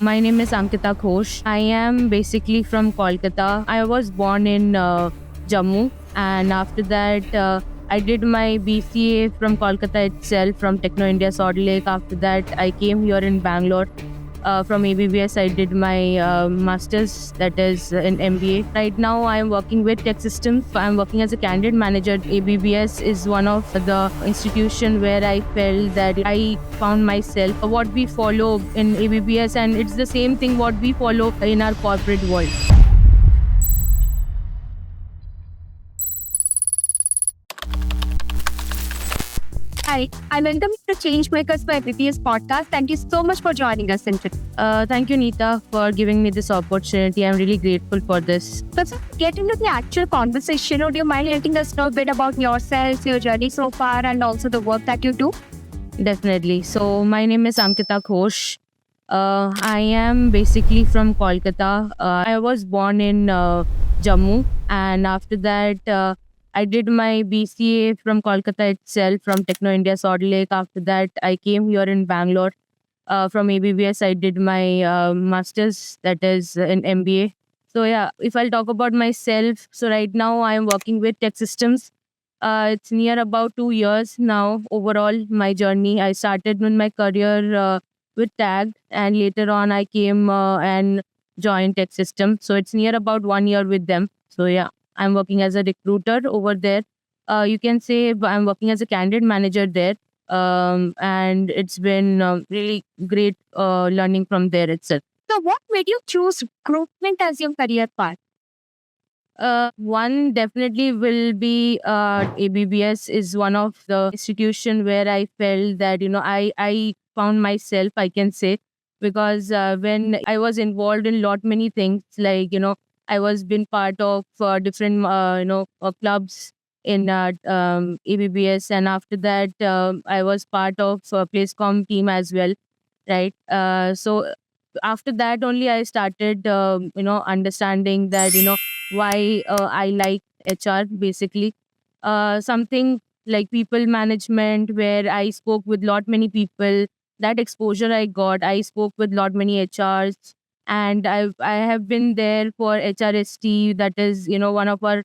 My name is Ankita Ghosh. I am basically from Kolkata. I was born in Jammu, and after that, I did my BCA from Kolkata itself, from Techno India Salt Lake. After that, I came here in Bangalore. From ABBS, I did my master's, that is in MBA. Right now, I am working with Tech Systems. I am working as a candidate manager. ABBS is one of the institution where I felt that I found myself. What we follow in ABBS, and it's the same thing what we follow in our corporate world. Hi, I welcome you to Changemakers by BPS podcast. Thank you so much for joining us in today. Thank you, Neeta, for giving me this opportunity. I'm really grateful for this. Let's get into the actual conversation. Would you mind letting us know a bit about yourself, your journey so far, and also the work that you do? Definitely. So, my name is Ankita Ghosh. I am basically from Kolkata. I was born in Jammu, and after that, I did my BCA from Kolkata itself, from Techno India Salt Lake. After that, I came here in Bangalore. From ABBS, I did my master's, that is in MBA. So, yeah, if I'll talk about myself, so right now I am working with Tech Systems. It's near about 2 years now. Overall, my journey. I started with my career with Tag, and later on, I came and joined Tech System. So it's near about 1 year with them. So yeah, I'm working as a recruiter over there. You can say I'm working as a candidate manager there. And it's been really great learning from there itself. So, what made you choose recruitment as your career path? One definitely will be ABBS is one of the institution where I felt that I found myself, I can say, because when I was involved in lot many things, like I was been part of different clubs in ABBS, and after that I was part of Placecom team as well, right? So after that only I started understanding that why I like HR basically. Something like people management, where I spoke with lot many people. That exposure I got, I spoke with lot many HRs, and I have been there for HRST. That is one of our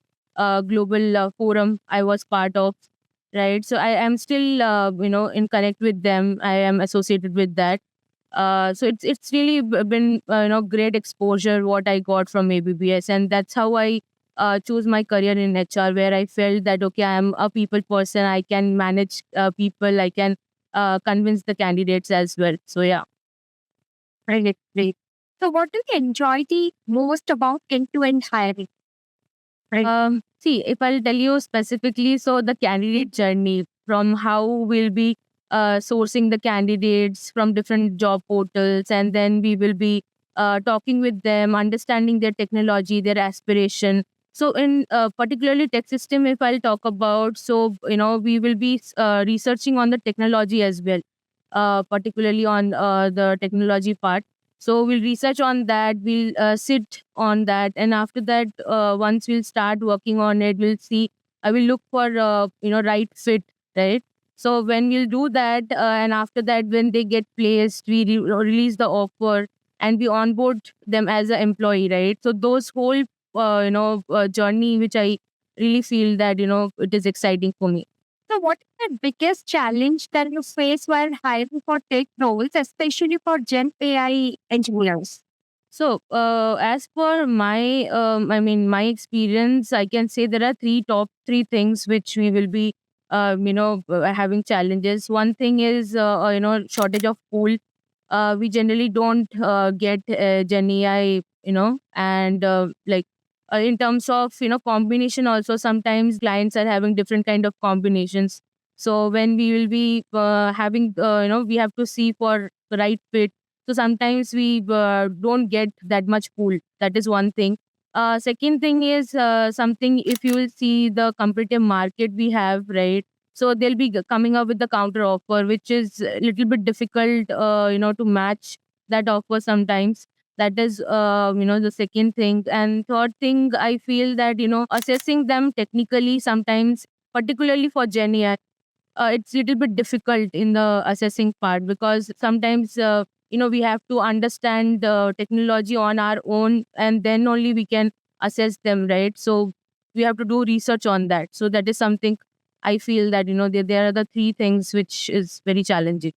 global forum I was part of. Right, so I am still in connect with them. I am associated with that. So it's really been great exposure what I got from ABBS, and that's how I choose my career in HR, where I felt that okay, I am a people person. I can manage people. I can convince the candidates as well. So yeah. Right, great. So, what do you enjoy the most about end-to-end hiring? Right. See, if I'll tell you specifically, so the candidate journey, from how we'll be sourcing the candidates from different job portals, and then we will be talking with them, understanding their technology, their aspiration. So, in particularly tech system, if I'll talk about, so we will be researching on the technology as well, particularly on the technology part. So we'll research on that, we'll sit on that, and after that, once we'll start working on it, we'll see. I will look for right fit, right? So when we'll do that, and after that, when they get placed, we release the offer and we onboard them as an employee, right? So those whole journey, which I really feel that it is exciting for me. So, what is the biggest challenge that you face while hiring for tech roles, especially for Gen AI engineers? So, as per my, my experience, I can say there are top three things which we will be, having challenges. One thing is, shortage of pool. We generally don't get Gen AI, and like in terms of combination. Also, sometimes clients are having different kind of combinations. So when we will be having, we have to see for the right fit. So sometimes we don't get that much pool. That is one thing. Second thing is something, if you will see the competitive market we have, right? So they'll be coming up with the counter offer, which is a little bit difficult, to match that offer sometimes. That is, the second thing. And third thing, I feel that, assessing them technically sometimes, particularly for Gen AI, it's a little bit difficult in the assessing part, because sometimes we have to understand the technology on our own, and then only we can assess them, right? So we have to do research on that. So that is something I feel that, there are the three things which is very challenging.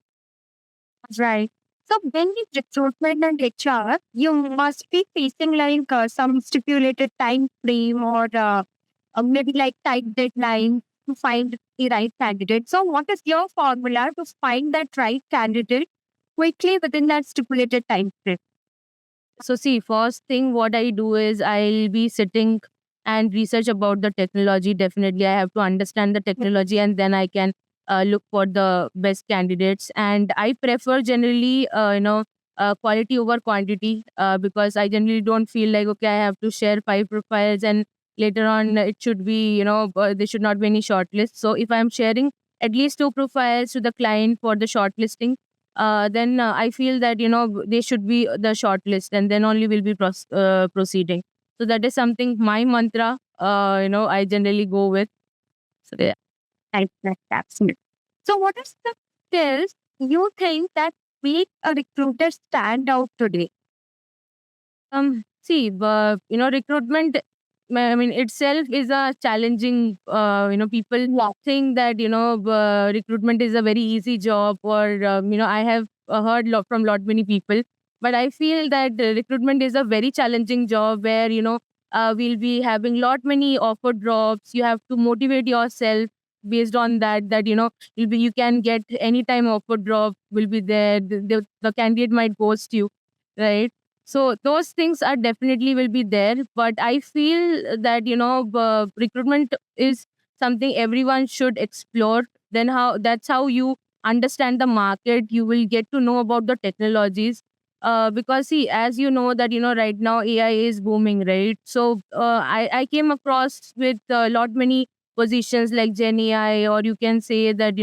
Right. So when with recruitment and HR, you must be facing like some stipulated time frame or maybe like tight deadline to find the right candidate. So what is your formula to find that right candidate quickly within that stipulated time frame? So see, first thing what I do is I'll be sitting and research about the technology. Definitely, I have to understand the technology, and then I can look for the best candidates. And I prefer generally, quality over quantity, because I generally don't feel like, okay, I have to share 5 profiles and later on it should be, there should not be any shortlist. So if I'm sharing at least 2 profiles to the client for the shortlisting, then I feel that, they should be the shortlist, and then only will be proceeding. So that is something my mantra. I generally go with. So yeah. Right, absolutely. So what is the skills you think that make a recruiter stand out today? See, recruitment, I mean, itself is a challenging. People think that, recruitment is a very easy job, or I have heard from lot many people, but I feel that recruitment is a very challenging job where, we'll be having lot many offer drops. You have to motivate yourself based on that. That, you can get anytime offer drop will be there. The candidate might ghost you, right? So those things are definitely will be there, but I feel that, recruitment is something everyone should explore. Then how that's how you understand the market. You will get to know about the technologies, because see, as you know that, right now AI is booming, right? So I came across with a lot many positions like Gen AI, or you can say that,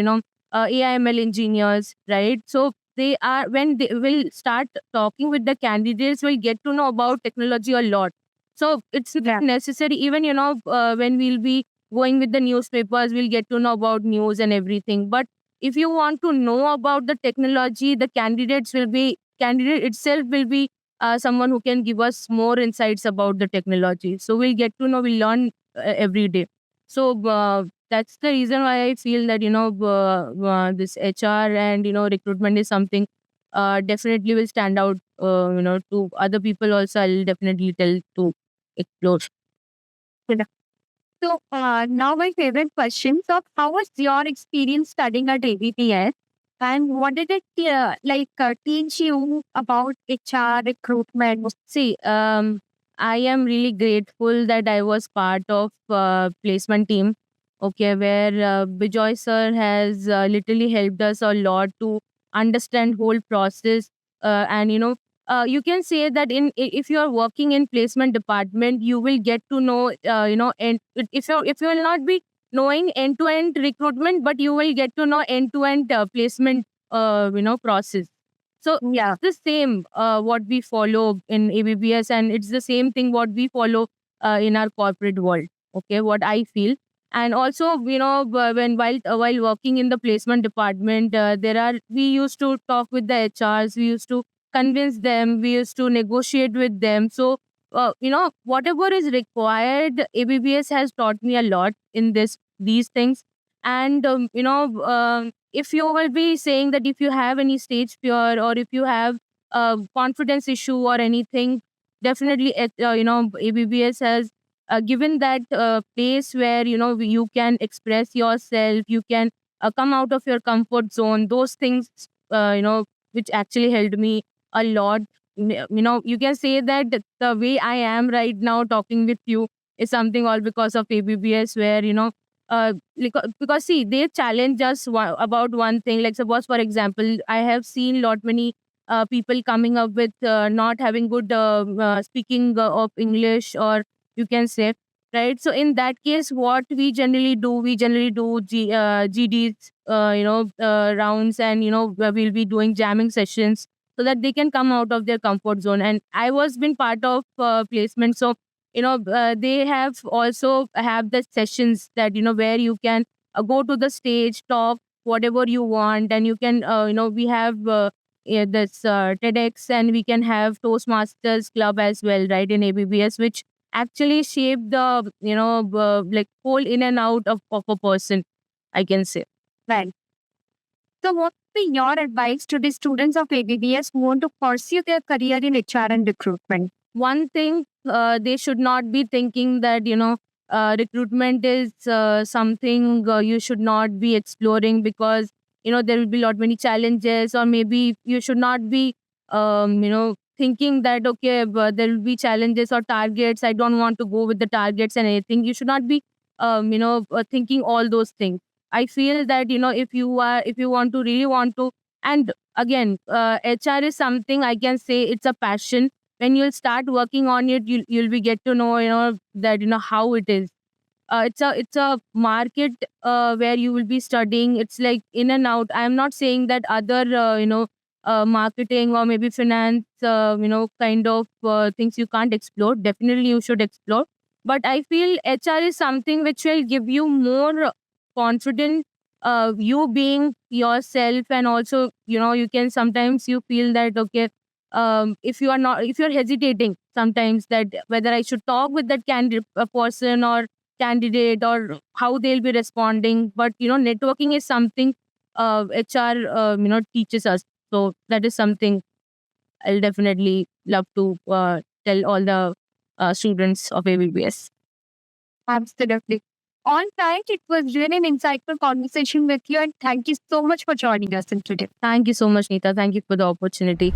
AIML engineers, right? So they are, when they will start talking with the candidates, will get to know about technology a lot. So it's not Yeah. necessary, even, when we'll be going with the newspapers, we'll get to know about news and everything. But if you want to know about the technology, the candidate itself will be someone who can give us more insights about the technology. So we'll get to know, we learn every day. So that's the reason why I feel that, this HR and, recruitment is something definitely will stand out, to other people also. I'll definitely tell to explore. So now my favorite question. So how was your experience studying at ABPS? And what did it teach you about HR recruitment? See, I am really grateful that I was part of placement team. Okay, where Bijoy sir has literally helped us a lot to understand whole process, and, you can say that if you are working in placement department, you will get to know, and if you will not be knowing end to end recruitment, but you will get to know end to end placement, process. So Yeah. it's the same what we follow in ABBS, and it's the same thing what we follow in our corporate world. Okay, what I feel. And also, when while working in the placement department, we used to talk with the HRs, we used to convince them, we used to negotiate with them. So whatever is required, ABBS has taught me a lot in these things. And if you will be saying that if you have any stage fear, or if you have a confidence issue or anything, definitely ABBS has given that place where, you can express yourself, you can come out of your comfort zone. Those things, which actually helped me a lot. You can say that the way I am right now talking with you is something all because of ABBS, where, because see, they challenge us about one thing. Like, suppose for example, I have seen lot many people coming up with not having good speaking of English, or you can say, right? So in that case, what we generally do GDs, rounds, and, where we'll be doing jamming sessions so that they can come out of their comfort zone. And I was been part of placement, so they have also have the sessions that, where you can go to the stage, talk whatever you want, and you can we have this TEDx, and we can have Toastmasters Club as well, right, in ABBS, which actually shape the like whole in and out of a person, I can say. Right. So, what would be your advice to the students of ABBS who want to pursue their career in HR and recruitment? One thing, they should not be thinking that recruitment is something you should not be exploring, because there will be lot many challenges, or maybe you should not be thinking that, okay, there will be challenges or targets, I don't want to go with the targets and anything. You should not be thinking all those things. I feel that if you want to really want to, and again, HR is something, I can say it's a passion. When you'll start working on it, you'll be get to know that how it is. It's a market where you will be studying. It's like in and out. I am not saying that other marketing or maybe finance kind of things you can't explore. Definitely you should explore, but I feel HR is something which will give you more confidence, you being yourself. And also you can sometimes you feel that, okay, if you're hesitating sometimes that whether I should talk with that candidate person or candidate, or how they'll be responding. But networking is something HR teaches us. So that is something I'll definitely love to tell all the students of ABBS. Absolutely. On time, it was really an insightful conversation with you, and thank you so much for joining us in today. Thank you so much, Neeta. Thank you for the opportunity.